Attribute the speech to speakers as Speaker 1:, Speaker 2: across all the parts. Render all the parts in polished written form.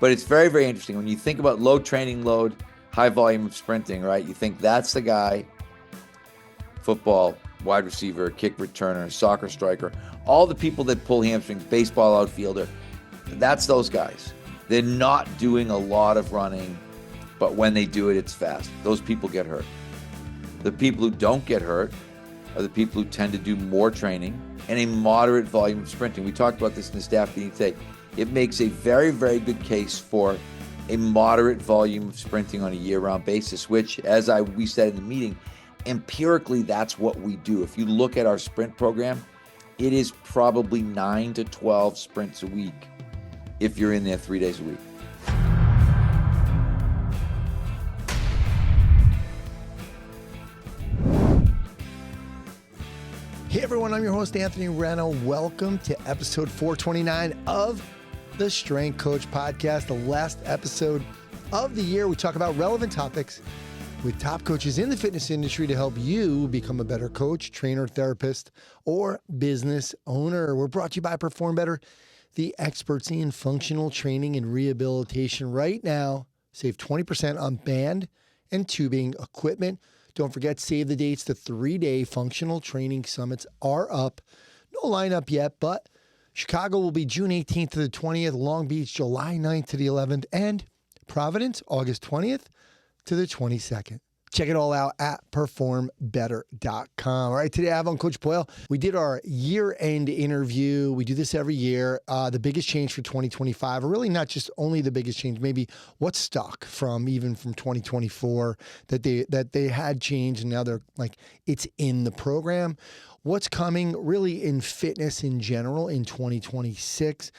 Speaker 1: But it's very, very interesting. When you think about low training load, high volume of sprinting, right? You think that's the guy, football, wide receiver, kick returner, soccer striker, all the people that pull hamstrings, baseball outfielder, that's those guys. They're not doing a lot of running, but when they do it, it's fast. Those people get hurt. The people who don't get hurt are the people who tend to do more training and a moderate volume of sprinting. We talked about this in the staff meeting today. It makes a very, very good case for a moderate volume of sprinting on a year-round basis, which, as we said in the meeting, empirically, that's what we do. If you look at our sprint program, it is probably 9 to 12 sprints a week if you're in there 3 days a week.
Speaker 2: Hey everyone, I'm your host, Anthony Renna. Welcome to episode 429 of the Strength Coach Podcast, the last episode of the year. We talk about relevant topics with top coaches in the fitness industry to help you become a better coach, trainer, therapist, or business owner. We're brought to you by Perform Better, the experts in functional training and rehabilitation. Right now, save 20% on band and tubing equipment. Don't forget, save the dates. The 3-day functional training summits are up. No lineup yet, but Chicago will be June 18th to the 20th, Long Beach, July 9th to the 11th, and Providence, August 20th to the 22nd. Check it all out at performbetter.com. All right, today I have on Coach Boyle. We did our year-end interview. We do this every year. The biggest change for 2025, or really not just only the biggest change, maybe what's stuck from 2024 that they had changed and now they're like, it's in the program. What's coming really in fitness in general in 2026.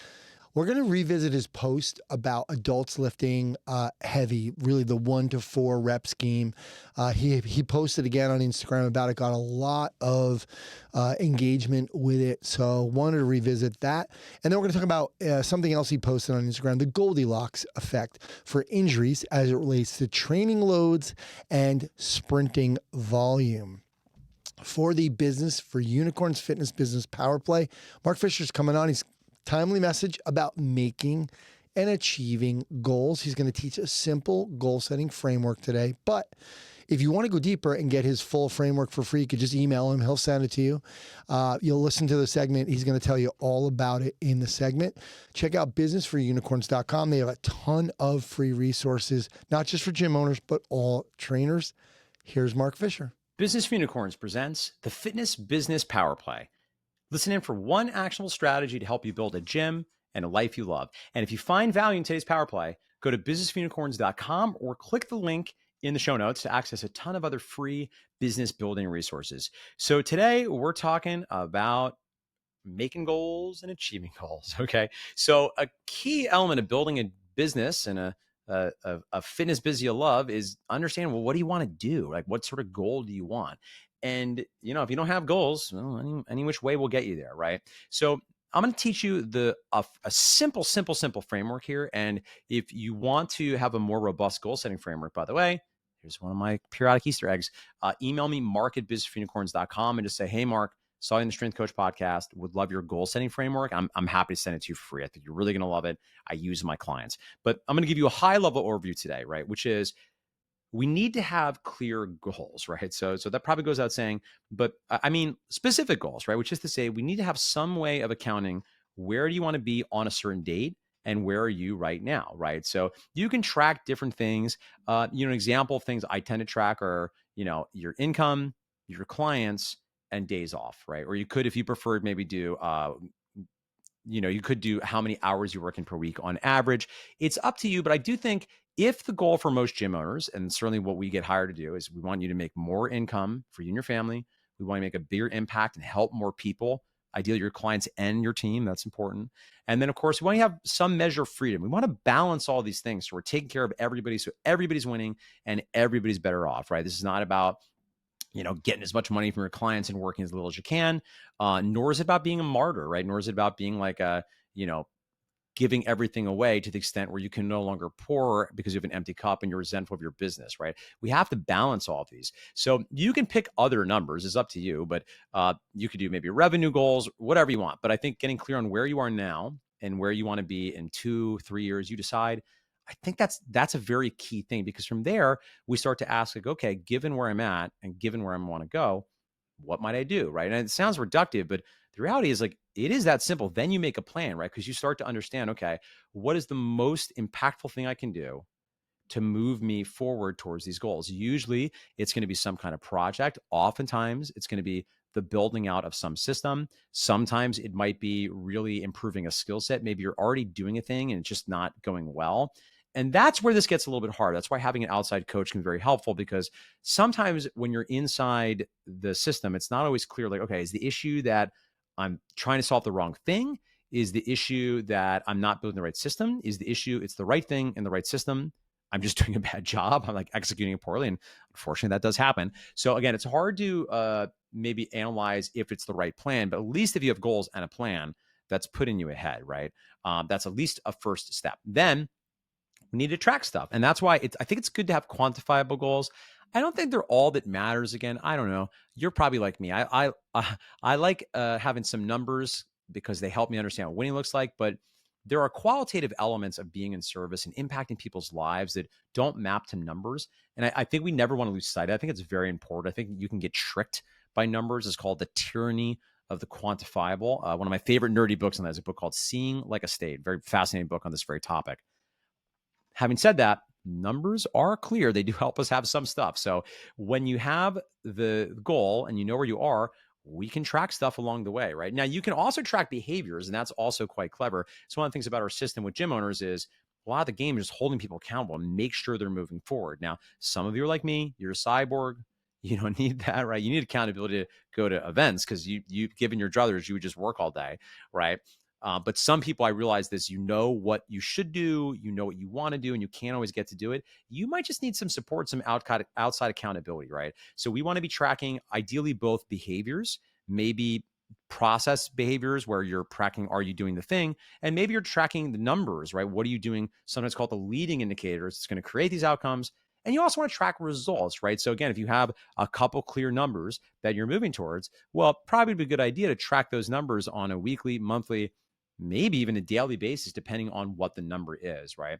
Speaker 2: We're going to revisit his post about adults lifting heavy, really the 1 to 4 rep scheme. He posted again on Instagram about it, got a lot of engagement with it. So wanted to revisit that. And then we're going to talk about something else he posted on Instagram, the Goldilocks Affect for injuries as it relates to training loads and sprinting volume. For the business, for Unicorns Fitness Business Power Play, Mark Fisher's coming on. He's timely message about making and achieving goals. He's going to teach a simple goal setting framework today. But if you want to go deeper and get his full framework for free, you could just email him. He'll send it to you. You'll listen to the segment. He's going to tell you all about it in the segment. Check out businessforunicorns.com. They have a ton of free resources, not just for gym owners, but all trainers. Here's Mark Fisher.
Speaker 3: Business for Unicorns presents the Fitness Business Power Play. Listen in for one actionable strategy to help you build a gym and a life you love. And if you find value in today's Power Play, go to businessforunicorns.com or click the link in the show notes to access a ton of other free business building resources. So today we're talking about making goals and achieving goals. Okay. So a key element of building a business and a fitness business you love is understanding, well, what do you want to do? Like, what sort of goal do you want? And, if you don't have goals, well, any which way will get you there, right? So I'm going to teach you a simple framework here. And if you want to have a more robust goal setting framework, by the way, here's one of my periodic Easter eggs. Email me, mark@businessforunicorns.com, and just say, hey, Mark, saw you in the Strength Coach podcast, would love your goal setting framework. I'm happy to send it to you for free. I think you're really going to love it. I use my clients. But I'm going to give you a high level overview today, right? Which is, we need to have clear goals, right? So that probably goes out saying, but I mean specific goals, right? Which is to say, we need to have some way of accounting where do you want to be on a certain date and where are you right now, right? So you can track different things. An example of things I tend to track are, your income, your clients, and days off, right? Or you could, if you preferred, maybe do, you could do how many hours you're working per week on average. It's up to you, but I do think if the goal for most gym owners, and certainly what we get hired to do, is we want you to make more income for you and your family. We want to make a bigger impact and help more people, ideally your clients and your team. That's important. And then, of course, we want to have some measure of freedom. We want to balance all these things so we're taking care of everybody, so everybody's winning and everybody's better off, right? This is not about getting as much money from your clients and working as little as you can, nor is it about being a martyr, right? Nor is it about being like giving everything away to the extent where you can no longer pour because you have an empty cup and you're resentful of your business, right? We have to balance all of these. So you can pick other numbers, it's up to you, but you could do maybe revenue goals, whatever you want. But I think getting clear on where you are now and where you want to be in 2-3 years, you decide. I think that's a very key thing, because from there we start to ask, like, okay, given where I'm at and given where I want to go, what might I do? Right. And it sounds reductive, but the reality is, like, it is that simple. Then you make a plan, right? Because you start to understand, okay, what is the most impactful thing I can do to move me forward towards these goals? Usually it's going to be some kind of project. Oftentimes it's going to be the building out of some system. Sometimes it might be really improving a skill set. Maybe you're already doing a thing and it's just not going well. And that's where this gets a little bit hard. That's why having an outside coach can be very helpful, because sometimes when you're inside the system, it's not always clear, like, okay, is the issue that I'm trying to solve the wrong thing? Is the issue that I'm not building the right system? Is the issue it's the right thing in the right system? I'm just doing a bad job. I'm like executing it poorly. And unfortunately, that does happen. So again, it's hard to maybe analyze if it's the right plan, but at least if you have goals and a plan, that's putting you ahead, right? That's at least a first step. Then we need to track stuff. And that's why I think it's good to have quantifiable goals. I don't think they're all that matters. Again, I don't know. You're probably like me. I like having some numbers because they help me understand what winning looks like. But there are qualitative elements of being in service and impacting people's lives that don't map to numbers. And I think we never want to lose sight of it. I think it's very important. I think you can get tricked by numbers. It's called the tyranny of the quantifiable. One of my favorite nerdy books on that is a book called Seeing Like a State. Very fascinating book on this very topic. Having said that, numbers are clear. They do help us have some stuff. So when you have the goal and you know where you are, we can track stuff along the way, right? Now, you can also track behaviors, and that's also quite clever. So one of the things about our system with gym owners is a lot of the game is just holding people accountable and make sure they're moving forward. Now, some of you are like me. You're a cyborg. You don't need that, right? You need accountability to go to events because you given your druthers, you would just work all day, right? But some people, I realize this, you know what you should do, you know what you want to do, and you can't always get to do it. You might just need some support, some outside accountability, right? So we want to be tracking ideally both behaviors, maybe process behaviors where you're tracking, are you doing the thing? And maybe you're tracking the numbers, right? What are you doing? Sometimes called the leading indicators. It's going to create these outcomes. And you also want to track results, right? So again, if you have a couple clear numbers that you're moving towards, well, probably would be a good idea to track those numbers on a weekly, monthly, maybe even a daily basis, depending on what the number is, right?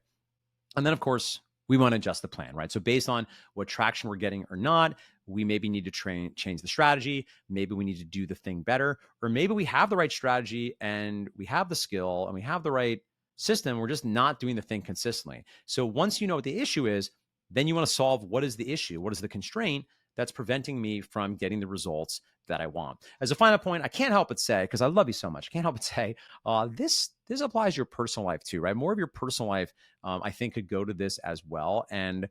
Speaker 3: And then, of course, we want to adjust the plan, right? So based on what traction we're getting or not, we maybe need to change the strategy. Maybe we need to do the thing better, or maybe we have the right strategy and we have the skill and we have the right system. We're just not doing the thing consistently. So once you know what the issue is, then you want to solve what is the issue? What is the constraint that's preventing me from getting the results that I want? As a final point, I can't help but say, because I love you so much, I can't help but say, this applies to your personal life too, right? More of your personal life, I think, could go to this as well. And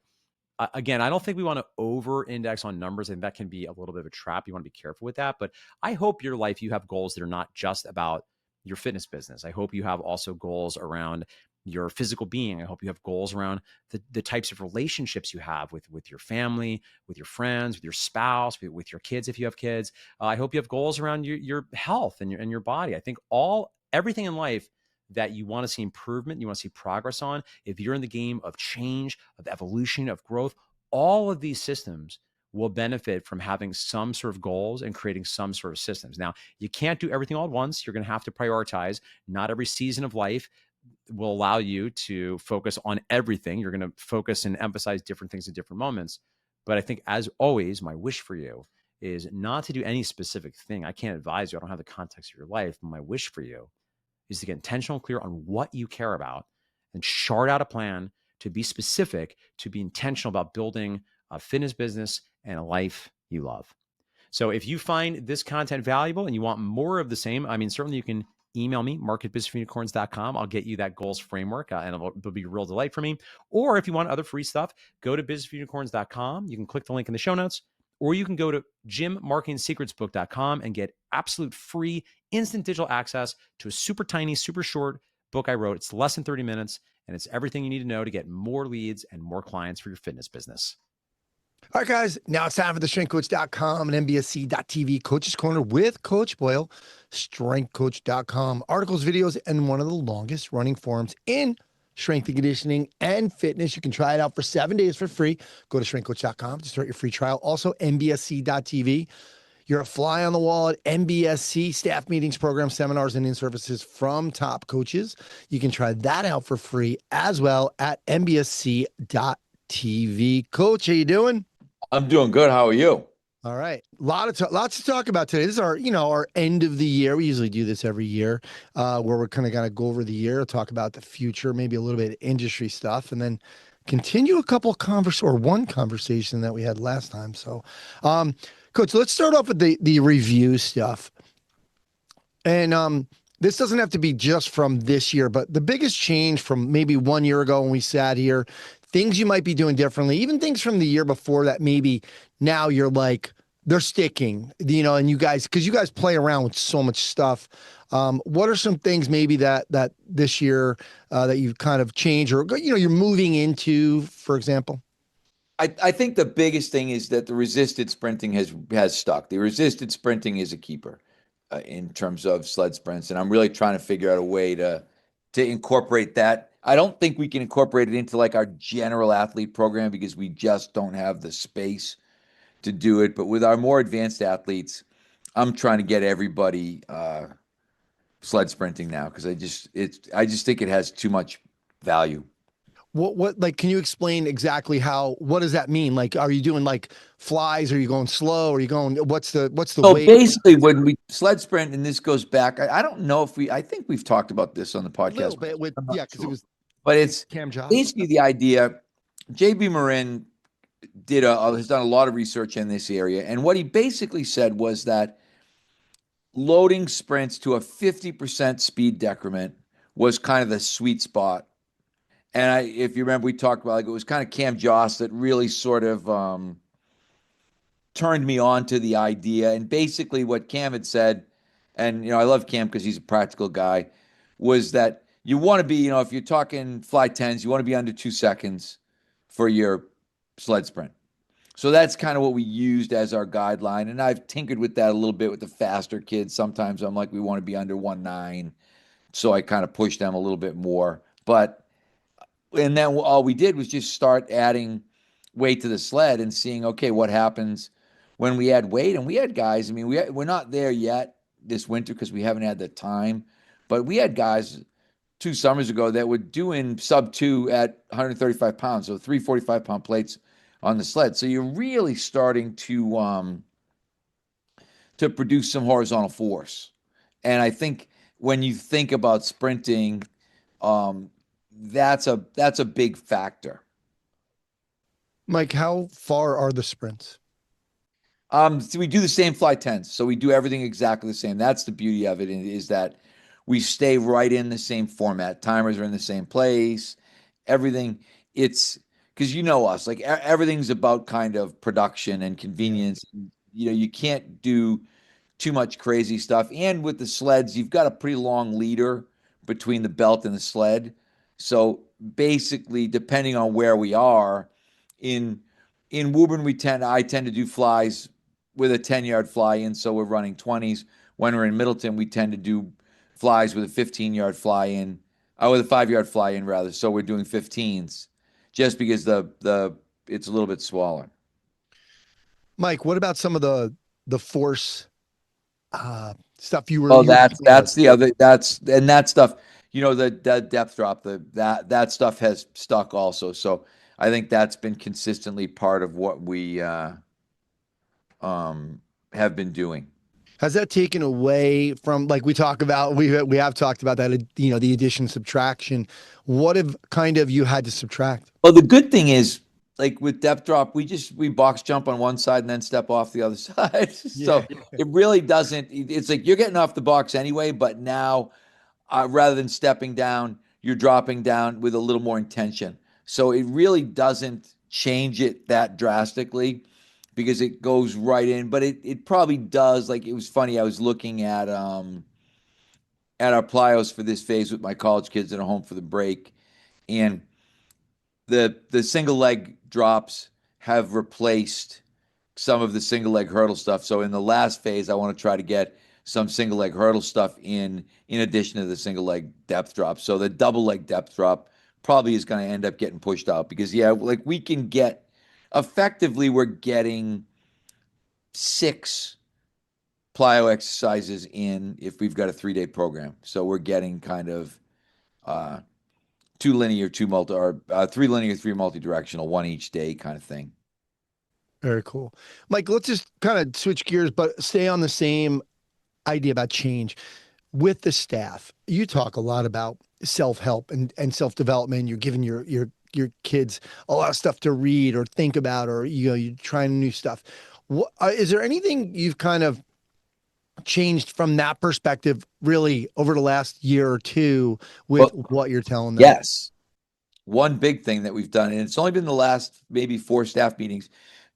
Speaker 3: again, I don't think we want to over-index on numbers, and that can be a little bit of a trap. You want to be careful with that. But I hope your life, you have goals that are not just about your fitness business. I hope you have also goals around your physical being. I hope you have goals around the types of relationships you have with your family, with your friends, with your spouse, with your kids if you have kids. I hope you have goals around your health and your body. I think everything in life that you want to see improvement, you want to see progress on, if you're in the game of change, of evolution, of growth, all of these systems will benefit from having some sort of goals and creating some sort of systems. Now, you can't do everything all at once. You're going to have to prioritize. Not every season of life will allow you to focus on everything. You're going to focus and emphasize different things at different moments. But I think, as always, my wish for you is not to do any specific thing. I can't advise you. I don't have the context of your life. My wish for you is to get intentional and clear on what you care about and chart out a plan to be specific, to be intentional about building a fitness business and a life you love. So if you find this content valuable and you want more of the same, I mean, certainly you can email me, mark@businessforunicorns.com. I'll get you that goals framework and it'll be a real delight for me. Or if you want other free stuff, go to businessforunicorns.com. You can click the link in the show notes, or you can go to gymmarketingsecretsbook.com and get absolute free instant digital access to a super tiny, super short book I wrote. It's less than 30 minutes and it's everything you need to know to get more leads and more clients for your fitness business.
Speaker 2: All right, guys, now it's time for the strengthcoach.com and MBSC.TV Coach's Corner with Coach Boyle, strengthcoach.com. Articles, videos, and one of the longest running forums in strength and conditioning and fitness. You can try it out for 7 days for free. Go to strengthcoach.com to start your free trial. Also, MBSC.TV. You're a fly on the wall at MBSC, staff meetings, programs, seminars, and in-services from top coaches. You can try that out for free as well at mbsc.tv. Coach, how you doing?
Speaker 1: I'm doing good. How are you?
Speaker 2: All right, lots to talk about today. This is our, our end of the year. We usually do this every year, where we're kind of gonna go over the year, talk about the future, maybe a little bit of industry stuff, and then continue a couple of one conversation that we had last time. So, Coach, let's start off with the review stuff. And this doesn't have to be just from this year, but the biggest change from maybe 1 year ago when we sat here, things you might be doing differently, even things from the year before that maybe now you're like, they're sticking, and because you guys play around with so much stuff. What are some things maybe that this year that you've kind of changed or, you're moving into, for example?
Speaker 1: I think the biggest thing is that the resisted sprinting has stuck. The resisted sprinting is a keeper in terms of sled sprints, and I'm really trying to figure out a way to incorporate that. I don't think we can incorporate it into like our general athlete program because we just don't have the space to do it. But with our more advanced athletes, I'm trying to get everybody sled sprinting now because I just think it has too much value.
Speaker 2: What like can you explain exactly what does that mean? Like, are you doing like flies? Are you going slow? Are you going what's the
Speaker 1: So
Speaker 2: weight?
Speaker 1: basically, when we sled sprint, and this goes back, I don't know if I think we've talked about this on the
Speaker 2: A little
Speaker 1: podcast.
Speaker 2: bit with
Speaker 1: I'm not
Speaker 2: because it
Speaker 1: sure.
Speaker 2: was
Speaker 1: But it's
Speaker 2: Cam Jost.
Speaker 1: basically the idea. JB Marin has done a lot of research in this area, and what he basically said was that loading sprints to a 50% speed decrement was kind of the sweet spot. And if you remember, we talked about like it was kind of Cam Jost that really sort of turned me on to the idea. And basically, what Cam had said, and I love Cam because he's a practical guy, was that you want to be, if you're talking fly tens, you want to be under 2 seconds for your sled sprint. So that's kind of what we used as our guideline. And I've tinkered with that a little bit with the faster kids. Sometimes I'm like, we want to be under 1.9. So I kind of push them a little bit more. And then all we did was just start adding weight to the sled and seeing, okay, what happens when we add weight. And we had guys, I mean, we're not there yet this winter because we haven't had the time, but we had guys 2 summers ago that were doing sub 2 at 135 pounds, so 345-pound plates on the sled. So you're really starting to produce some horizontal force. And I think when you think about sprinting, um, that's a big factor.
Speaker 2: Mike, how far are the sprints?
Speaker 1: So we do the same fly tens, so we do everything exactly the same. That's the beauty of it, is that we stay right in the same format. Timers are in the same place. Everything. It's because us, like everything's about kind of production and
Speaker 2: Yeah.
Speaker 1: convenience. You can't do too much crazy stuff. And with the sleds, you've got a pretty long leader between the belt and the sled. So basically, depending on where we are in Woburn, I tend to do flies with a 10-yard fly in, so we're running 20s. When we're in Middleton, we tend to do flies with a 15-yard fly in, with a 5-yard fly in rather. So we're doing 15s, just because the it's a little bit smaller.
Speaker 2: Mike, what about some of the force stuff you were
Speaker 1: Oh,
Speaker 2: using before?
Speaker 1: that's the other and that stuff. The depth drop, that stuff has stuck also. So I think that's been consistently part of what we have been doing.
Speaker 2: Has that taken away from like we have talked about that, the addition subtraction. What have kind of you had to subtract?
Speaker 1: Well, the good thing is, like with depth drop, we box jump on one side and then step off the other side.
Speaker 2: Yeah.
Speaker 1: So it really doesn't. It's like you're getting off the box anyway, but now rather than stepping down, you're dropping down with a little more intention. So it really doesn't change it that drastically because it goes right in. But it probably does. Like it was funny. I was looking at our plyos for this phase with my college kids that are home for the break, and the single leg drops have replaced some of the single leg hurdle stuff. So in the last phase, I want to try to get some single leg hurdle stuff in addition to the single leg depth drop. So the double leg depth drop probably is going to end up getting pushed out because like we can get effectively we're getting 6 plyo exercises in if we've got a 3-day program. So we're getting kind of uh, 2 linear, 2 multi, or 3 linear, 3 multi-directional, one each day kind of thing.
Speaker 2: Very cool. Mike, let's just kind of switch gears, but stay on the same idea about change. With the staff, you talk a lot about self-help and self-development. You're giving your kids a lot of stuff to read or think about, or you're trying new stuff. Is there anything you've kind of changed from that perspective, really, over the last year or two with
Speaker 1: Well,
Speaker 2: what you're telling them?
Speaker 1: yes. One big thing that we've done, and it's only been the last maybe 4 staff meetings,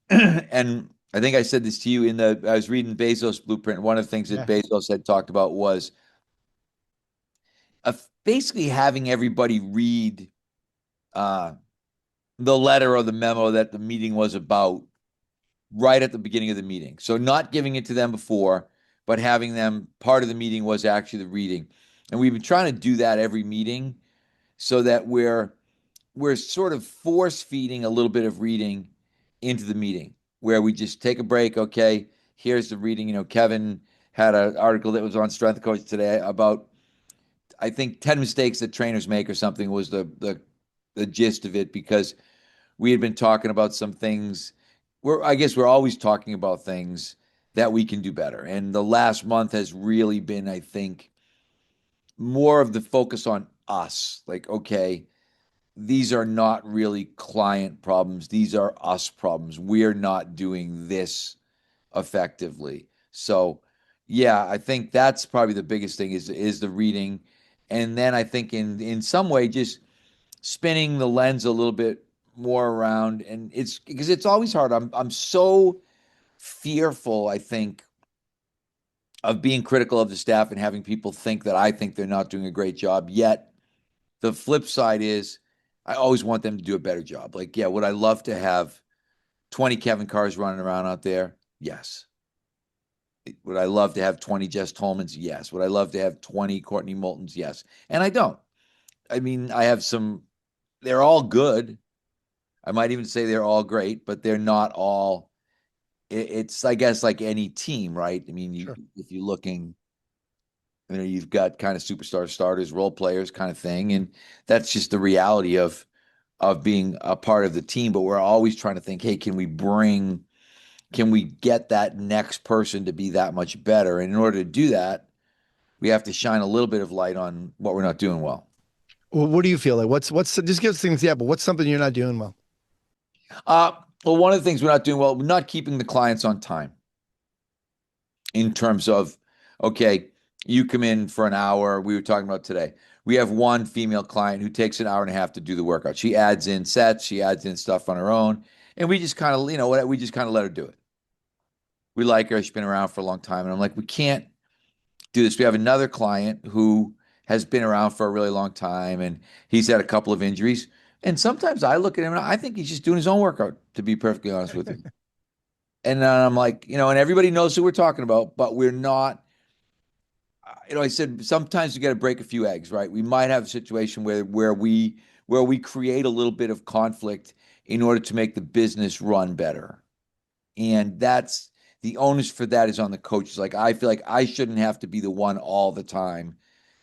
Speaker 1: and I think I said this to you I was reading Bezos' blueprint. One of the things that
Speaker 2: Yeah.
Speaker 1: Bezos had talked about was basically having everybody read uh, the letter or the memo that the meeting was about right at the beginning of the meeting. So not giving it to them before, but having them, part of the meeting was actually the reading. And we've been trying to do that every meeting so that we're sort of force feeding a little bit of reading into the meeting where we just take a break. Okay, here's the reading. Kevin had an article that was on Strength Coach today about, I think, 10 mistakes that trainers make or something was the gist of it, because we had been talking about some things. I guess we're always talking about things that we can do better. And the last month has really been, I think, more of the focus on us. Like, okay, these are not really client problems. These are us problems. We're not doing this effectively. So, yeah, I think that's probably the biggest thing is the reading. And then I think in some way just spinning the lens a little bit more around, and it's because it's always hard. I'm so fearful, I think, of being critical of the staff and having people think that I think they're not doing a great job. Yet the flip side is I always want them to do a better job. Like, yeah, would I love to have 20 Kevin Carrs running around out there? Yes. Would I love to have 20 Jess Tolmans? Yes. Would I love to have 20 Courtney Moultons? Yes. And I don't. I mean, I have some, they're all good. I might even say they're all great, but they're not all. It's, I guess, like any team, right? I mean,
Speaker 2: Sure.
Speaker 1: if you're looking, you've got kind of superstar starters, role players kind of thing. And that's just the reality of being a part of the team. But we're always trying to think, hey, can we get that next person to be that much better? And in order to do that, we have to shine a little bit of light on what we're not doing well.
Speaker 2: Well, what do you feel like? What's just give us an example. What's something you're not doing well?
Speaker 1: Well, one of the things we're not doing well, we're not keeping the clients on time in terms of, okay, you come in for an hour. We were talking about today. We have one female client who takes an hour and a half to do the workout. She adds in sets, she adds in stuff on her own, and we just kind of, we just kind of let her do it. We like her. She's been around for a long time. And I'm like, we can't do this. We have another client who has been around for a really long time, and he's had a couple of injuries. And sometimes I look at him and I think he's just doing his own workout, to be perfectly honest with you. And then I'm like, and everybody knows who we're talking about, but we're not. I said sometimes you got to break a few eggs, right? We might have a situation where we create a little bit of conflict in order to make the business run better. And that's the onus for that is on the coaches. Like, I feel like I shouldn't have to be the one all the time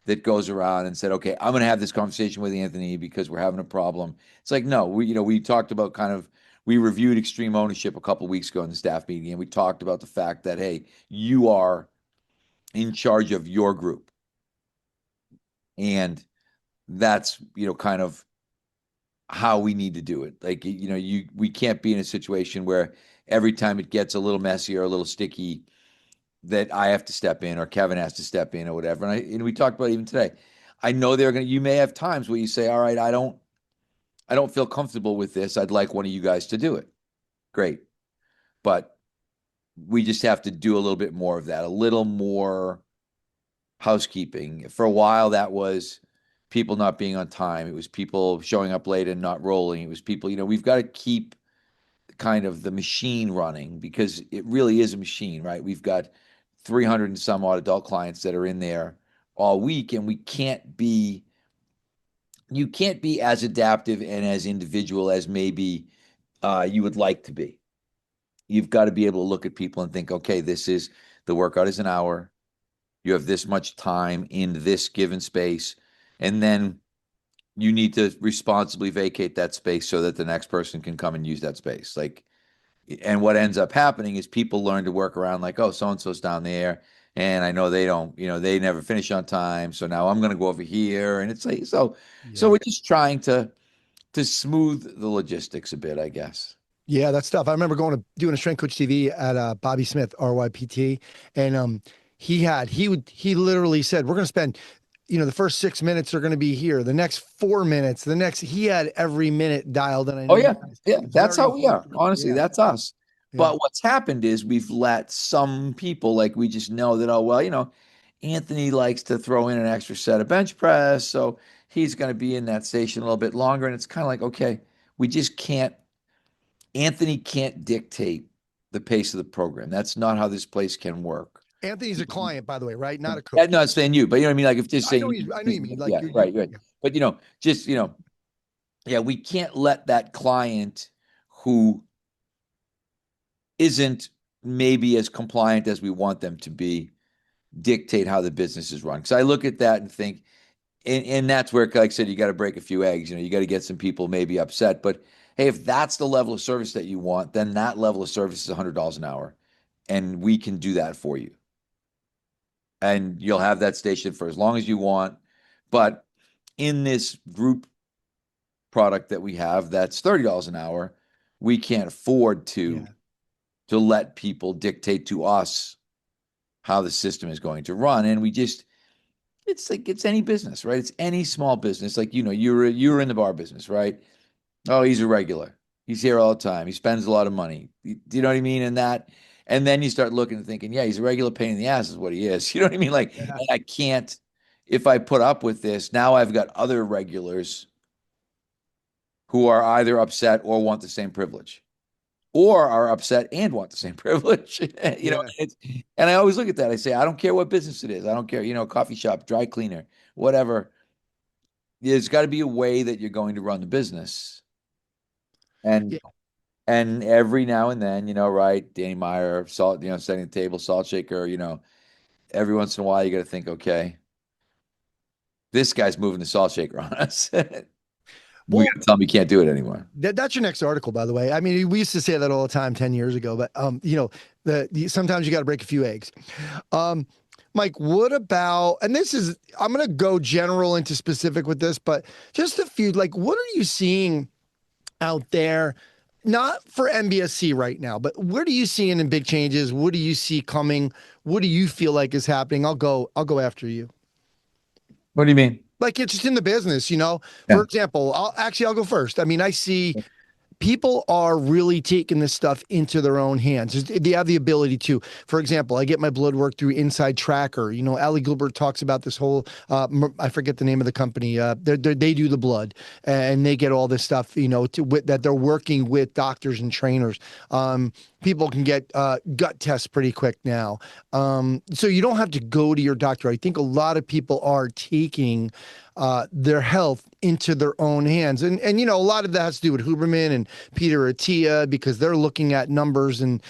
Speaker 1: that goes around and said, okay, I'm going to have this conversation with Anthony because we're having a problem. It's like, no, we talked about we reviewed extreme ownership a couple of weeks ago in the staff meeting, and we talked about the fact that, hey, you are in charge of your group. And that's, kind of how we need to do it. Like, we can't be in a situation where every time it gets a little messy or a little sticky that I have to step in or Kevin has to step in or whatever. And we talked about it even today. I know you may have times where you say, all right, I don't feel comfortable with this. I'd like one of you guys to do it. Great. But we just have to do a little bit more of that, a little more housekeeping. For a while, that was people not being on time. It was people showing up late and not rolling. It was people, we've got to keep kind of the machine running because it really is a machine, right? We've got 300 and some odd adult clients that are in there all week, and you can't be as adaptive and as individual as maybe you would like to be. You've got to be able to look at people and think, okay, this is The workout is an hour. You have this much time in this given space. And then you need to responsibly vacate that space so that the next person can come and use that space. Like, and what ends up happening is people learn to work around like, oh, so and so's down there, and I know they don't, they never finish on time, so now I'm going to go over here, and it's like so
Speaker 2: Yeah.
Speaker 1: we're just trying to smooth the logistics a bit, I guess.
Speaker 2: Yeah, that's tough. I remember going to doing a strength coach TV at Bobby Smith, RYPT, and he literally said, we're going to spend, the first 6 minutes are going to be here, the next 4 minutes, he had every minute dialed, and I know
Speaker 1: Oh
Speaker 2: you
Speaker 1: yeah,
Speaker 2: guys.
Speaker 1: yeah,
Speaker 2: It's
Speaker 1: that's
Speaker 2: very
Speaker 1: how we are.
Speaker 2: important.
Speaker 1: Honestly,
Speaker 2: Yeah,
Speaker 1: that's us.
Speaker 2: yeah,
Speaker 1: But what's happened is we've let some people, like, we just know that, oh well, Anthony likes to throw in an extra set of bench press, so he's going to be in that station a little bit longer. And it's kind of like, okay, we just can't, Anthony can't dictate the pace of the program. That's not how this place can work.
Speaker 2: Anthony's a client, by the way, right? Not a
Speaker 1: Yeah,
Speaker 2: coach.
Speaker 1: not saying you, but you know what I mean? Like, if just
Speaker 2: I know
Speaker 1: saying,
Speaker 2: you. I know you mean like
Speaker 1: yeah,
Speaker 2: you're.
Speaker 1: right, right.
Speaker 2: Yeah.
Speaker 1: But, just, yeah, we can't let that client who isn't maybe as compliant as we want them to be dictate how the business is run. Because I look at that and think, and that's where, like I said, you got to break a few eggs. You got to get some people maybe upset. But hey, if that's the level of service that you want, then that level of service is $100 an hour, and we can do that for you. And you'll have that station for as long as you want. But in this group product that we have, that's $30 an hour. We can't afford
Speaker 2: Yeah.
Speaker 1: to let people dictate to us how the system is going to run. And it's like it's any business, right? It's any small business. Like, you're in the bar business, right? Oh, he's a regular. He's here all the time. He spends a lot of money. Do you know what I mean? And then you start looking and thinking, yeah, he's a regular pain in the ass is what he is. You know what I mean? Like,
Speaker 2: Yeah.
Speaker 1: and I can't, if I put up with this, now I've got other regulars who are either upset or want the same privilege, or are upset and want the same privilege.
Speaker 2: Yeah.
Speaker 1: And I always look at that. I say, I don't care what business it is. I don't care, coffee shop, dry cleaner, whatever. There's got to be a way that you're going to run the business. And
Speaker 2: Yeah.
Speaker 1: and every now and then, right, Danny Meyer, salt, setting the table, salt shaker, every once in a while you got to think, okay, this guy's moving the salt shaker on us. We
Speaker 2: Well,
Speaker 1: got to tell him he can't do it anymore.
Speaker 2: that's your next article, by the way. I mean, we used to say that all the time 10 years ago, but sometimes you got to break a few eggs. Mike, what about, and I'm going to go general into specific with this, but just a few, like, what are you seeing out there? Not for MBSC right now, but what are you seeing in big changes? What do you see coming? What do you feel like is happening? I'll go after you.
Speaker 1: What do you mean?
Speaker 2: Like, it's just in the business,
Speaker 1: Yeah.
Speaker 2: for example, I'll go first. I mean, I see people are really taking this stuff into their own hands. They have the ability to. For example, I get my blood work through Inside Tracker. Ali Gilbert talks about this whole, I forget the name of the company. They do the blood, and they get all this stuff, that they're working with doctors and trainers. People can get gut tests pretty quick now. So you don't have to go to your doctor. I think a lot of people are taking their health into their own hands. And a lot of that has to do with Huberman and Peter Attia, because they're looking at numbers and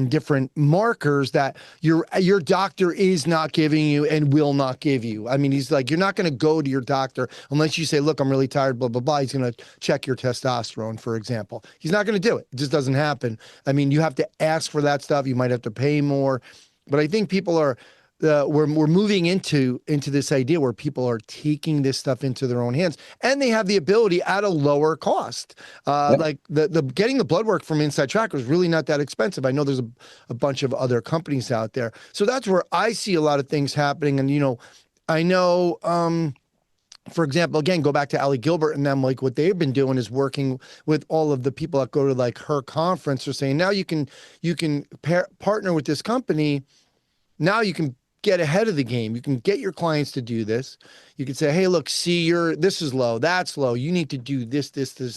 Speaker 2: different markers that your doctor is not giving you and will not give you. I mean, he's like, you're not going to go to your doctor unless you say, look, I'm really tired, blah, blah, blah. He's going to check your testosterone, for example. He's not going to do it. It just doesn't happen. I mean, you have to ask for that stuff. You might have to pay more. But I think people are, we're moving into this idea where people are taking this stuff into their own hands, and they have the ability at a lower cost.
Speaker 1: Yeah.
Speaker 2: Like the getting the blood work from Inside Tracker is really not that expensive. I know there's a bunch of other companies out there, so that's where I see a lot of things happening. And I know. For example, again, go back to Ali Gilbert and them, like what they've been doing is working with all of the people that go to like her conference, are saying now you can partner with this company. Now you can get ahead of the game. You can get your clients to do this. You can say, hey, look, see, this is low, that's low. You need to do this,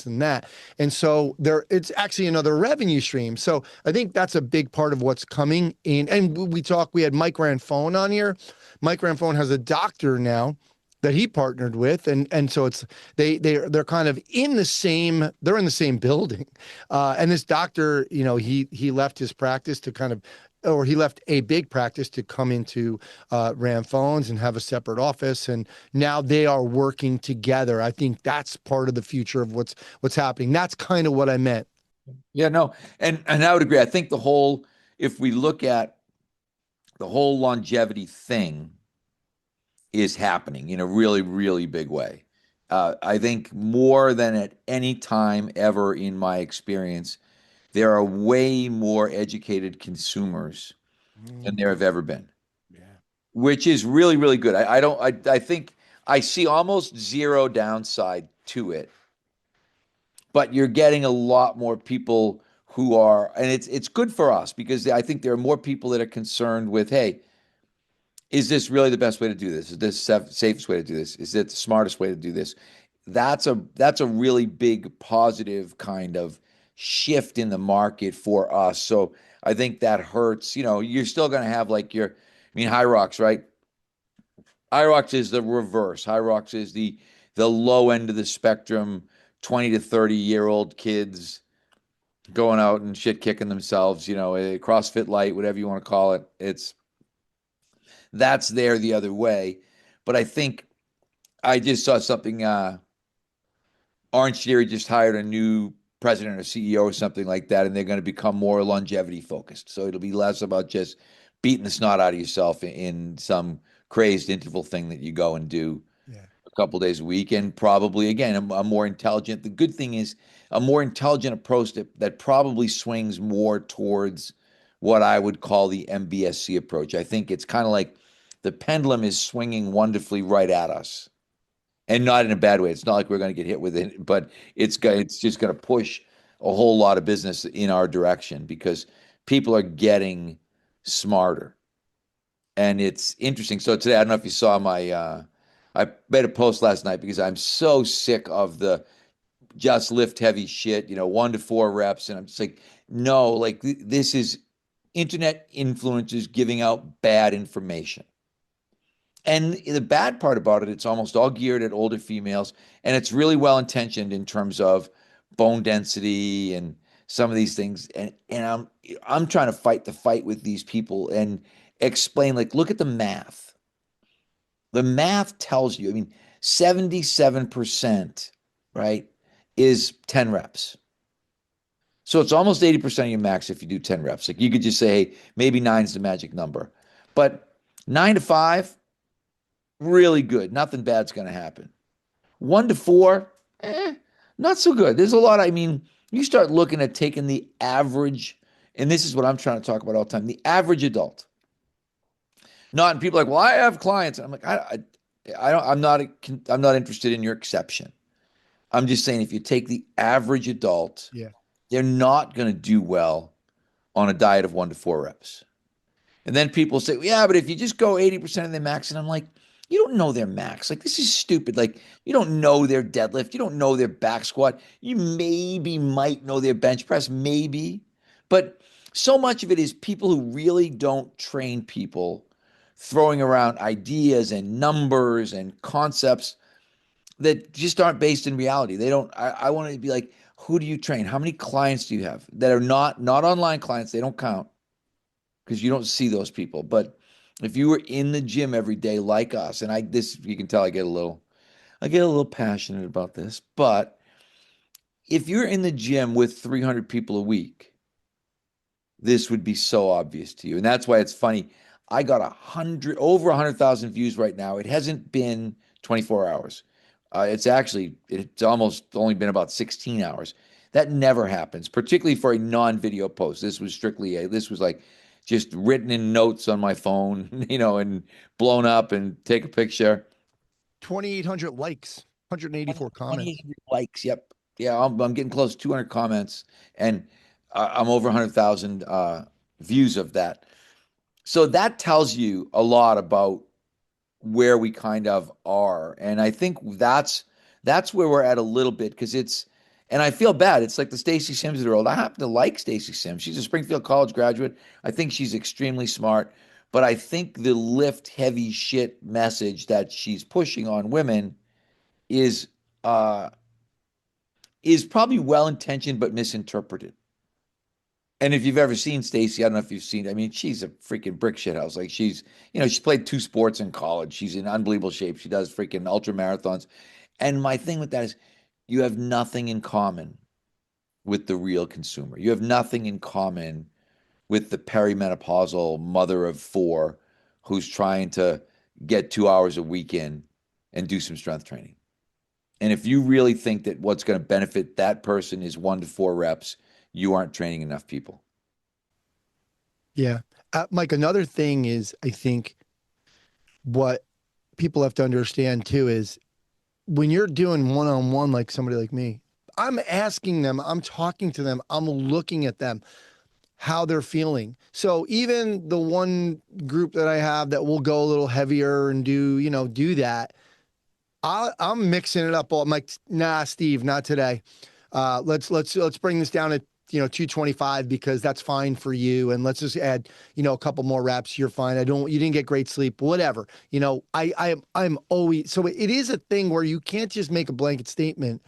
Speaker 2: and that. And so it's actually another revenue stream. So I think that's a big part of what's coming in. And we had Mike Ranfone on here. Mike Ranfone has a doctor now that he partnered with, and so it's they're kind of in the same building, and this doctor, he left his practice to kind of or he left a big practice to come into Ram Phones and have a separate office, and now they are working together. I think that's part of the future of what's happening. That's kind of what I meant.
Speaker 1: Yeah, no, and I would agree. I think if we look at the whole longevity thing is happening in a really, really big way. I think more than at any time ever in my experience, there are way more educated consumers than there have ever been,
Speaker 2: Yeah.
Speaker 1: which is really, really good. I don't, I think I see almost zero downside to it, but you're getting a lot more people who are, and it's good for us because I think there are more people that are concerned with, hey, is this really the best way to do this? Is this safest way to do this? Is it the smartest way to do this? That's a really big positive kind of shift in the market for us. So I think that hurts. You're still going to have like High Rocks, right? High Rocks is the reverse. High Rocks is the low end of the spectrum, 20 to 30-year-old kids going out and shit kicking themselves, a CrossFit light, whatever you want to call it. That's there the other way. But I think I just saw something. Orange Theory just hired a new president or CEO or something like that, and they're going to become more longevity focused. So it'll be less about just beating the snot out of yourself in some crazed interval thing that you go and do
Speaker 2: Yeah.
Speaker 1: a couple days a week, and probably again a more intelligent. The good thing is a more intelligent approach that probably swings more towards what I would call the MBSC approach. I think it's kind of like the pendulum is swinging wonderfully right at us, and not in a bad way. It's not like we're going to get hit with it, but it's just going to push a whole lot of business in our direction because people are getting smarter. And it's interesting. So today, I don't know if you saw I made a post last night because I'm so sick of the just lift heavy shit, 1 to 4 reps. And I'm just like, no, like this is internet influencers giving out bad information. And the bad part about it, it's almost all geared at older females, and it's really well intentioned in terms of bone density and some of these things. And I'm trying to fight the fight with these people and explain, like, look at the math. The math tells you, 77%, right, is 10 reps. So it's almost 80% of your max if you do 10 reps. Like you could just say, hey, maybe nine's the magic number. But 9 to 5, really good. Nothing bad's going to happen. 1 to 4, not so good. There's a lot. You start looking at taking the average, and this is what I'm trying to talk about all the time, the average adult. Not, and people are like, well, I have clients. I'm like, I don't, I'm not interested in your exception. I'm just saying if you take the average adult,
Speaker 2: Yeah.
Speaker 1: they're not going to do well on a diet of 1 to 4 reps. And then people say, yeah, but if you just go 80% of their max, and I'm like, you don't know their max. Like, this is stupid. Like, you don't know their deadlift. You don't know their back squat. You maybe might know their bench press, maybe. But so much of it is people who really don't train people throwing around ideas and numbers and concepts that just aren't based in reality. They don't, I want to be like, who do you train? How many clients do you have that are not online clients? They don't count because you don't see those people. But if you were in the gym every day like us, and you can tell I get a little passionate about this, but if you're in the gym with 300 people a week, this would be so obvious to you. And that's why it's funny. I got over 100,000 views right now. It hasn't been 24 hours. It's almost only been about 16 hours. That never happens, particularly for a non-video post. This was like just written in notes on my phone, and blown up and take a picture.
Speaker 2: 2,800 likes, 184 comments.
Speaker 1: 2,800 likes. Yep. Yeah, I'm getting close to 200 comments, and I'm over 100,000 views of that. So that tells you a lot about where we kind of are. And I think that's where we're at a little bit because and I feel bad. It's like the Stacy Sims of the world. I happen to like Stacy Sims. She's a Springfield College graduate. I think she's extremely smart, but I think the lift heavy shit message that she's pushing on women is uh is probably well intentioned but misinterpreted. And if you've ever seen Stacy, I don't know if you've seen, I mean, she's a freaking brick shit house. Like she's, she played 2 sports in college. She's in unbelievable shape. She does freaking ultra marathons. And my thing with that is you have nothing in common with the real consumer. You have nothing in common with the perimenopausal mother of 4 who's trying to get 2 hours a week in and do some strength training. And if you really think that what's going to benefit that person is 1 to 4 reps, you aren't training enough people.
Speaker 2: Yeah. Mike, another thing is, I think what people have to understand too is when you're doing one-on-one, like somebody like me, I'm asking them, I'm talking to them, I'm looking at them, how they're feeling. So even the one group that I have that will go a little heavier and do that, I'm mixing it up. I'm like, nah, Steve, not today. Let's bring this down to 225 because that's fine for you, and let's just add a couple more reps. You're fine. You didn't get great sleep, whatever. I'm always, so it is a thing where you can't just make a blanket statement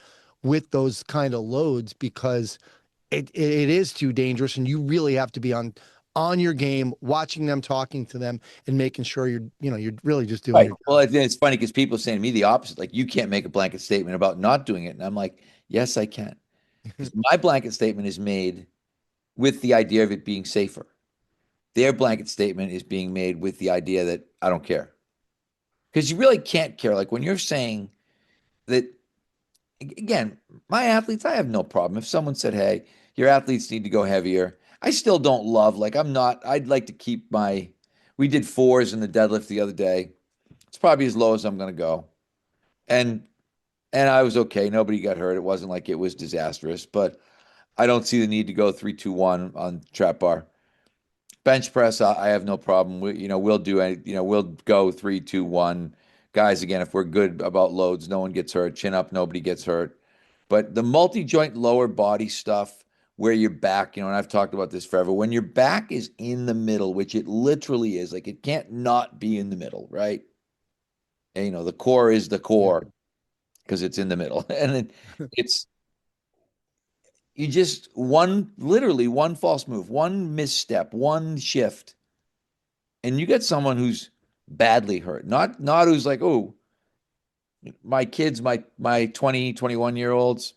Speaker 2: with those kind of loads because it is too dangerous, and you really have to be on your game, watching them, talking to them, and making sure you're really just doing
Speaker 1: Right.
Speaker 2: your job.
Speaker 1: Well, it's funny because people are saying to me the opposite, like you can't make a blanket statement about not doing it. And I'm like, yes, I can. Because my blanket statement is made with the idea of it being safer. Their blanket statement is being made with the idea that I don't care. Because you really can't care. Like when you're saying that, again, my athletes, I have no problem. If someone said, hey, your athletes need to go heavier, I still don't love, like, I'd like to keep we did 4s in the deadlift the other day. It's probably as low as I'm going to go. And, and I was okay. Nobody got hurt. It wasn't like it was disastrous, but I don't see the need to go 3-2-1 on trap bar. Bench press, I have no problem. We'll do we'll go 3-2-1. Guys, again, if we're good about loads, no one gets hurt. Chin up, nobody gets hurt. But the multi-joint lower body stuff where your back, and I've talked about this forever, when your back is in the middle, which it literally is, like it can't not be in the middle, right? And the core is the core because it's in the middle. And then it's you just literally one false move, one misstep, one shift, and you get someone who's badly hurt. Not who's like, oh, my kids, my 20, 21-year-olds,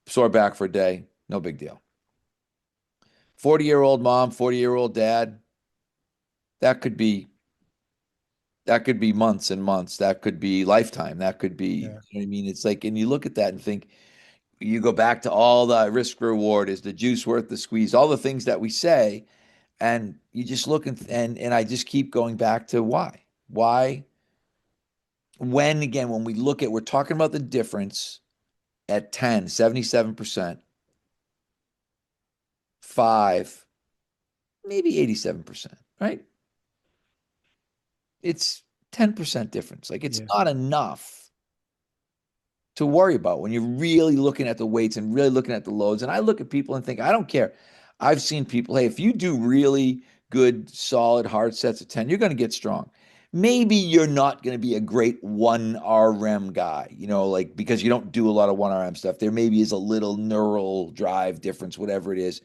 Speaker 1: sore back for a day, no big deal. 40-year-old mom, 40-year-old dad, that could be months and months. That could be lifetime. That could be, you know what I mean? It's like, and you look at that and think, you go back to all the risk reward, is the juice worth the squeeze, all the things that we say, and you just look and I just keep going back to why when we look at, we're talking about the difference at 10, 77%, 5, maybe 87%, right? It's 10% difference. Like it's not enough to worry about when you're really looking at the weights and really looking at the loads. And I look at people and think, I don't care. I've seen people, hey, if you do really good, solid, hard sets of 10, you're going to get strong. Maybe you're not going to be a great 1RM guy, like because you don't do a lot of 1RM stuff. There maybe is a little neural drive difference, whatever it is,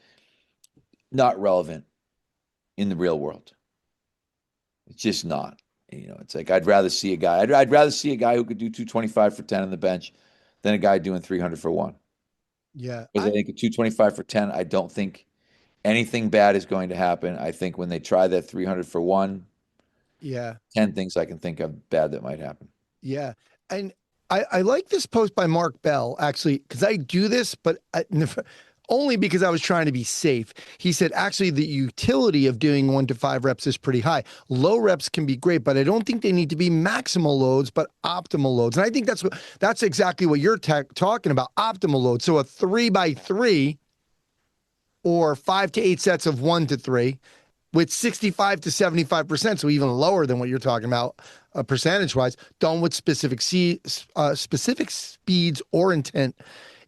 Speaker 1: not relevant in the real world. It's just not. It's like I'd rather see a guy. I'd rather see a guy who could do 225 for 10 on the bench than a guy doing 300 for 1.
Speaker 2: Yeah.
Speaker 1: Because I think a 225 for 10, I don't think anything bad is going to happen. I think when they try that 300 for 1, 10 things I can think of bad that might happen.
Speaker 2: Yeah. And I like this post by Mark Bell, actually, because I do this, but only because I was trying to be safe. He said, actually, the utility of doing 1 to 5 reps is pretty high. Low reps can be great, but I don't think they need to be maximal loads, but optimal loads. And I think that's exactly what you're talking about, optimal loads. So a 3x3 or 5 to 8 sets of 1 to 3 with 65 to 75%, so even lower than what you're talking about percentage-wise, done with specific speeds or intent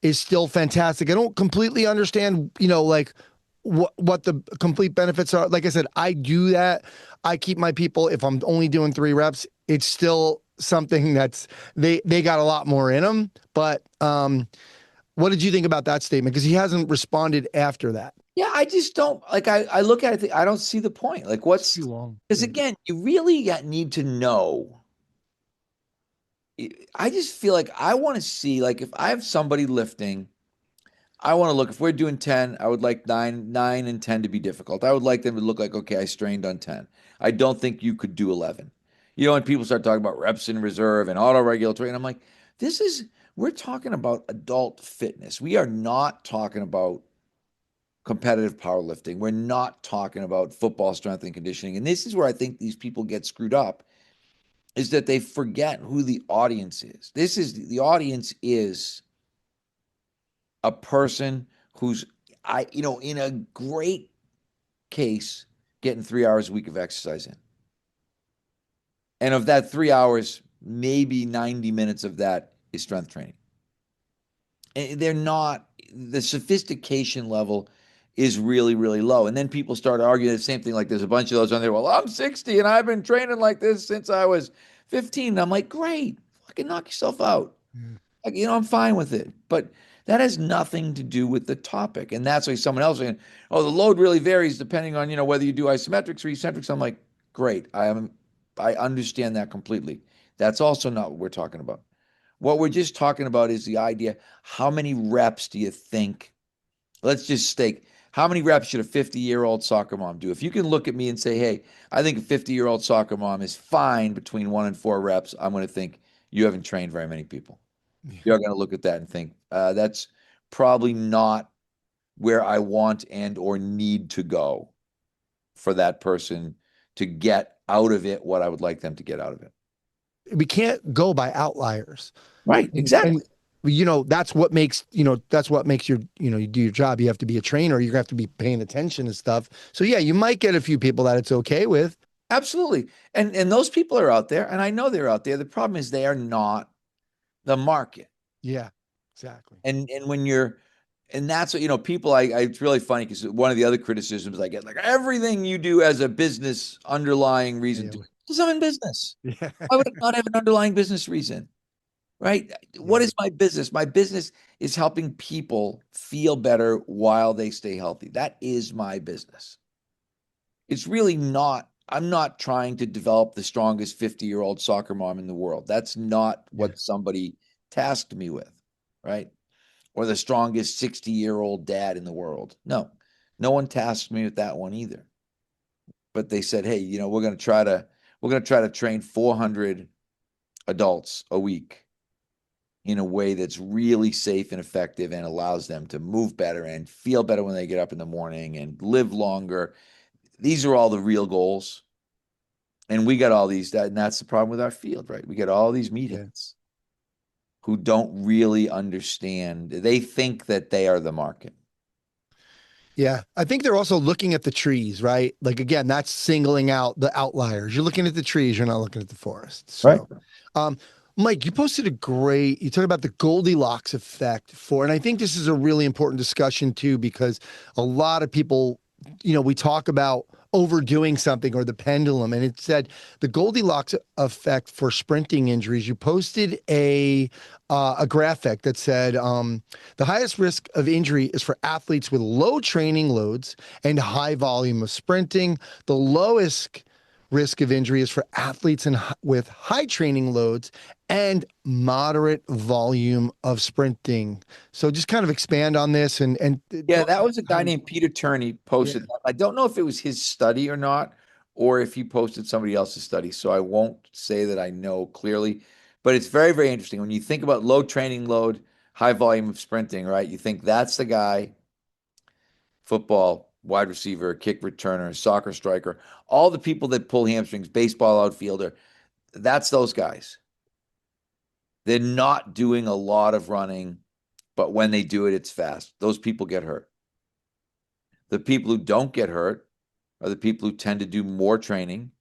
Speaker 2: is still fantastic. I don't completely understand, like what the complete benefits are. Like I said, I do that. I keep my people, if I'm only doing 3 reps, it's still something that's, they got a lot more in them. But What did you think about that statement? Because he hasn't responded after that.
Speaker 1: Yeah, I just don't like. I look at it. I don't see the point. Like, what's
Speaker 2: Too long.
Speaker 1: because
Speaker 2: Yeah.
Speaker 1: again, you really need to know. I just feel like I want to see, like, if I have somebody lifting, I want to look. If we're doing 10, I would like 9 and 10 to be difficult. I would like them to look like, okay, I strained on 10. I don't think you could do 11. You know, when people start talking about reps in reserve and auto regulatory, and I'm like, we're talking about adult fitness. We are not talking about competitive powerlifting. We're not talking about football strength and conditioning. And this is where I think these people get screwed up, is that they forget who the audience is. The audience is a person who's in a great case getting 3 hours a week of exercise in. And of that 3 hours, maybe 90 minutes of that is strength training. And they're not, the sophistication level is really, really low. And then people start arguing the same thing. Like, there's a bunch of those on there. Well, I'm 60 and I've been training like this since I was 15. And I'm like, great, fucking knock yourself out.
Speaker 2: Yeah.
Speaker 1: Like, I'm fine with it. But that has nothing to do with the topic. And that's why someone else saying, oh, the load really varies depending on, whether you do isometrics or eccentrics. I'm like, great. I understand that completely. That's also not what we're talking about. What we're just talking about is the idea, how many reps do you think? Let's just stake. How many reps should a 50-year-old soccer mom do? If you can look at me and say, hey, I think a 50-year-old soccer mom is fine between 1 and 4 reps, I'm going to think you haven't trained very many people. You're going to look at that and think, that's probably not where I want and or need to go for that person to get out of it what I would like them to get out of it.
Speaker 2: We can't go by outliers.
Speaker 1: Right,
Speaker 2: And
Speaker 1: exactly.
Speaker 2: that's what makes, your, you do your job. You have to be a trainer. You have to be paying attention and stuff. So yeah, you might get a few people that it's okay with.
Speaker 1: Absolutely. And those people are out there, and I know they're out there. The problem is they are not the market.
Speaker 2: Yeah, exactly.
Speaker 1: And when you're and that's what, people, it's really funny because one of the other criticisms I get, like, everything you do as a business underlying reason
Speaker 2: Yeah.
Speaker 1: to, because I'm in business.
Speaker 2: Yeah.
Speaker 1: Why would I not have an underlying business reason? Right? What
Speaker 2: Yeah.
Speaker 1: is my business? My business is helping people feel better while they stay healthy. That is my business. It's really not, I'm not trying to develop the strongest 50-year-old soccer mom in the world. That's not
Speaker 2: Yeah.
Speaker 1: what somebody tasked me with, right? Or the strongest 60-year-old dad in the world. No one tasked me with that one either. But they said, hey, we're going to try to train 400 adults a week in a way that's really safe and effective and allows them to move better and feel better when they get up in the morning and live longer. These are all the real goals. And we got all these, and that's the problem with our field, right? We got all these
Speaker 2: Yeah.
Speaker 1: meetings who don't really understand. They think that they are the market.
Speaker 2: Yeah. I think they're also looking at the trees, right? Like, again, that's singling out the outliers. You're looking at the trees, you're not looking at the forest.
Speaker 1: Right.
Speaker 2: So, um, Mike, you posted you talked about the Goldilocks effect and I think this is a really important discussion too, because a lot of people, we talk about overdoing something or the pendulum, and it said the Goldilocks effect for sprinting injuries. You posted a graphic that said the highest risk of injury is for athletes with low training loads and high volume of sprinting. The lowest risk of injury is for athletes with high training loads and moderate volume of sprinting. So just kind of expand on this and
Speaker 1: Yeah,
Speaker 2: talk
Speaker 1: that
Speaker 2: about
Speaker 1: was a
Speaker 2: how
Speaker 1: guy named Peter Turney
Speaker 2: yeah.
Speaker 1: posted that. I don't know if it was his study or not, or if he posted somebody else's study. So I won't say that I know clearly, but it's very, very interesting. When you think about low training load, high volume of sprinting, right? You think that's the guy, football, wide receiver, kick returner, soccer striker, all the people that pull hamstrings, baseball outfielder, that's those guys. They're not doing a lot of running, but when they do it, it's fast. Those people get hurt. The people who don't get hurt are the people who tend to do more training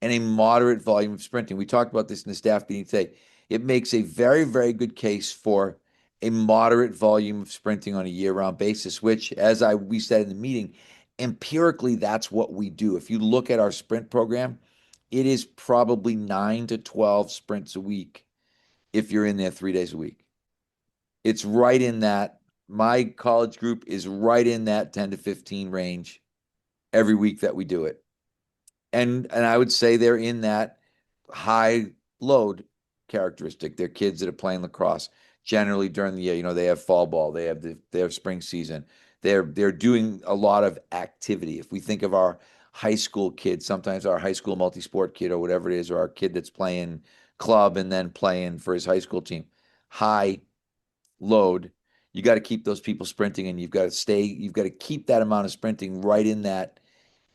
Speaker 1: and a moderate volume of sprinting. We talked about this in the staff meeting today. It makes a very, very good case for a moderate volume of sprinting on a year-round basis, which, as we said in the meeting, empirically, that's what we do. If you look at our sprint program, it is probably 9 to 12 sprints a week if you're in there 3 days a week. It's right in that. My college group is right in that 10 to 15 range every week that we do it. And I would say they're in that high load characteristic. They're kids that are playing lacrosse generally during the year. You know, they have fall ball, they have spring season. They're doing a lot of activity. If we think of our high school kids, sometimes our high school multi-sport kid or whatever it is, or our kid that's playing club and then playing for his high school team, high load. You got to keep those people sprinting, and you've got to keep that amount of sprinting right in that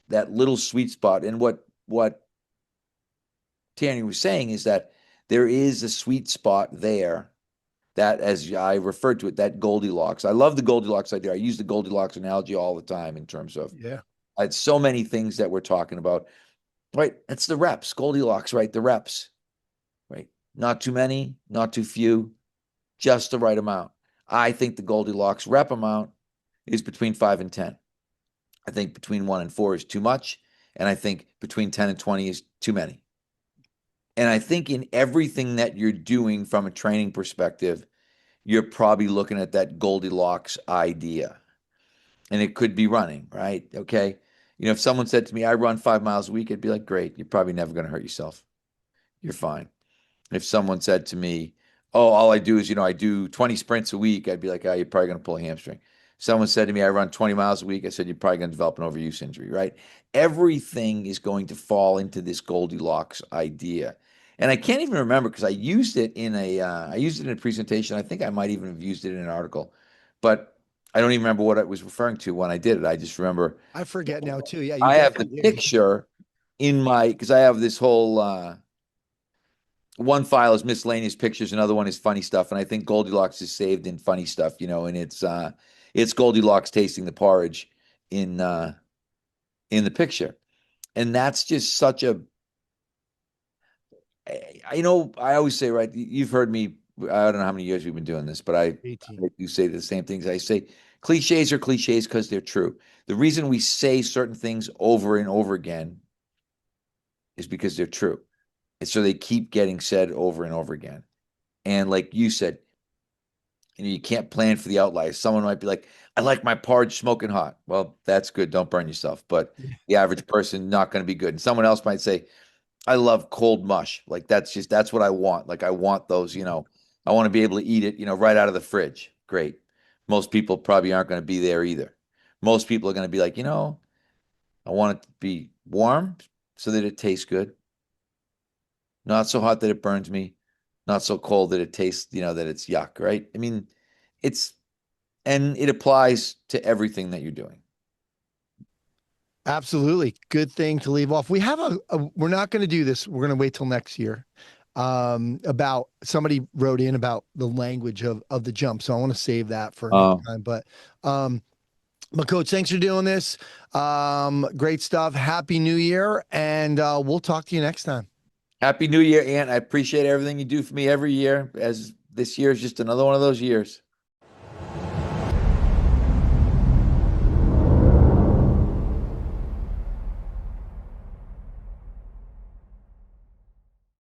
Speaker 1: little sweet spot. And what Tanny was saying is that there is a sweet spot there, that, as I referred to it, that Goldilocks. I love the Goldilocks idea. I use the Goldilocks analogy all the time in terms of it's so many things that we're talking about. Right? It's the reps, Goldilocks, right? The reps, right? Not too many, not too few, just the right amount. I think the Goldilocks rep amount is between 5 and 10. I think between 1 and 4 is too much. And I think between 10 and 20 is too many. And I think in everything that you're doing from a training perspective, you're probably looking at that Goldilocks idea. And it could be running, right? Okay. You know, if someone said to me, I run 5 miles a week, I'd be like, great. You're probably never going to hurt yourself. You're fine. If someone said to me, oh, all I do is, I do 20 sprints a week, I'd be like, oh, you're probably going to pull a hamstring. Someone said to me, I run 20 miles a week. I said, you're probably going to develop an overuse injury, right? Everything is going to fall into this Goldilocks idea. And I can't even remember because I used it in a presentation. I think I might even have used it in an article, but I don't even remember what I was referring to when I did it. I just remember.
Speaker 2: I forget now too. Yeah,
Speaker 1: I have the picture because I have this whole, one file is miscellaneous pictures, another one is funny stuff, and I think Goldilocks is saved in funny stuff, and it's Goldilocks tasting the porridge in the picture, and that's just such a, I always say, right? You've heard me. I don't know how many years we've been doing this, but I
Speaker 2: 18.
Speaker 1: you say the same things. I say cliches are cliches because they're true. The reason we say certain things over and over again is because they're true. And so they keep getting said over and over again. And like you said, you can't plan for the outliers. Someone might be like, I like my porridge smoking hot. Well, that's good. Don't burn yourself. But the average person, not going to be good. And someone else might say, I love cold mush. Like that's what I want. Like I want those, I want to be able to eat it, right out of the fridge. Great. Most people probably aren't going to be there either. Most people are going to be like, I want it to be warm so that it tastes good. Not so hot that it burns me. Not so cold that it tastes, that it's yuck, right? I mean, and it applies to everything that you're doing.
Speaker 2: Absolutely. Good thing to leave off. We have we're not going to do this. We're going to wait till next year. About somebody wrote in about the language of the jump. So I want to save that for next time. But Coach, thanks for doing this. Great stuff. Happy New Year. And we'll talk to you next time.
Speaker 1: Happy New Year, Ant. I appreciate everything you do for me every year, as this year is just another one of those years.